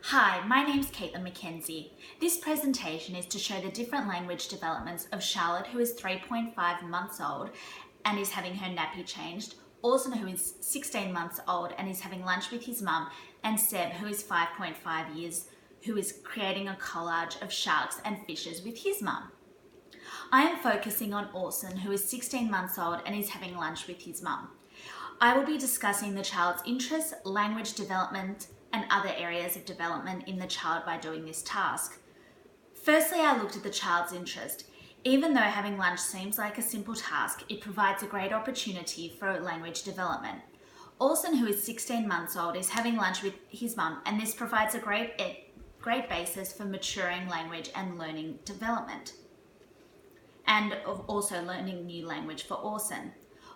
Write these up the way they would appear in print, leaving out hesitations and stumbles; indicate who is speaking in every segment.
Speaker 1: Hi, my name's Caitlin McKenzie. This presentation is to show the different language developments of Charlotte, who is 3.5 months old and is having her nappy changed, Orson, who is 16 months old and is having lunch with his mum, and Seb, who is 5.5 years, who is creating a collage of sharks and fishes with his mum. I am focusing on Orson, who is 16 months old and is having lunch with his mum. I will be discussing the child's interests, language development, and other areas of development in the child by doing this task. Firstly, I looked at the child's interest. Even though having lunch seems like a simple task, it provides a great opportunity for language development. Orson, who is 16 months old, is having lunch with his mum, and this provides a great basis for maturing language and learning development, and of also learning new language for Orson.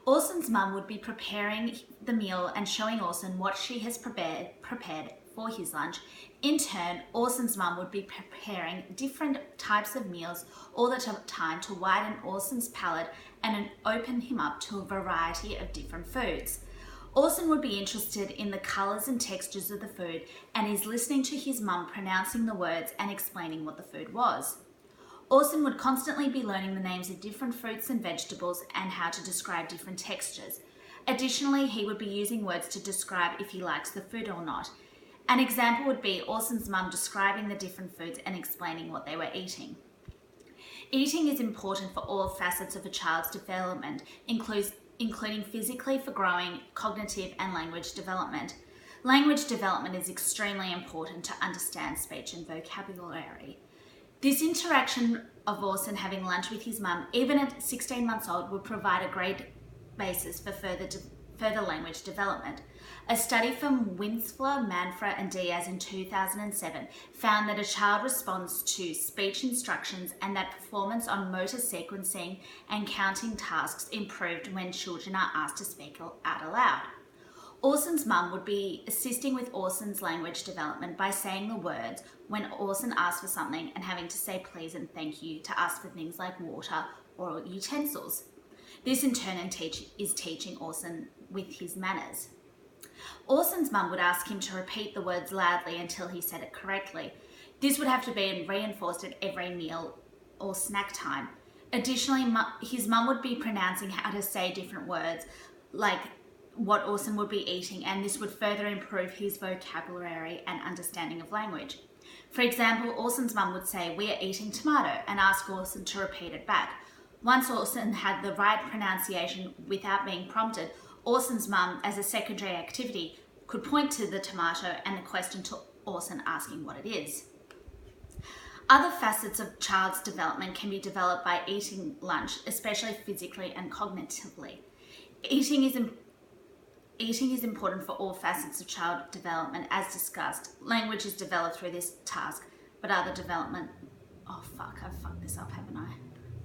Speaker 1: Orson's mum would be preparing the meal and showing Orson what she has prepared for his lunch. In turn, Orson's mum would be preparing different types of meals all the time to widen Orson's palate and open him up to a variety of different foods. Orson would be interested in the colours and textures of the food and is listening to his mum pronouncing the words and explaining what the food was. Orson would constantly be learning the names of different fruits and vegetables and how to describe different textures. Additionally, he would be using words to describe if he likes the food or not. An example would be Orson's mum describing the different foods and explaining what they were eating. Eating is important for all facets of a child's development, including physically for growing, cognitive and language development. Language development is extremely important to understand speech and vocabulary. This interaction of Orson having lunch with his mum, even at 16 months old, would provide a great basis for further language development. A study from Winsler, Manfra and Diaz in 2007 found that a child responds to speech instructions and that performance on motor sequencing and counting tasks improved when children are asked to speak out aloud. Orson's mum would be assisting with Orson's language development by saying the words when Orson asks for something and having to say please and thank you to ask for things like water or utensils. This in turn is teaching Orson with his manners. Orson's mum would ask him to repeat the words loudly until he said it correctly. This would have to be reinforced at every meal or snack time. Additionally, his mum would be pronouncing how to say different words like what Orson would be eating, and this would further improve his vocabulary and understanding of language. For example, Orson's mum would say, "We are eating tomato," and ask Orson to repeat it back. Once Orson had the right pronunciation without being prompted, Orson's mum, as a secondary activity, could point to the tomato and the question to Orson asking what it is. Other facets of child's development can be developed by eating lunch, especially physically and cognitively. Eating is important for all facets of child development, as discussed. Language is developed through this task, but other development... Oh fuck, I've fucked this up, haven't I?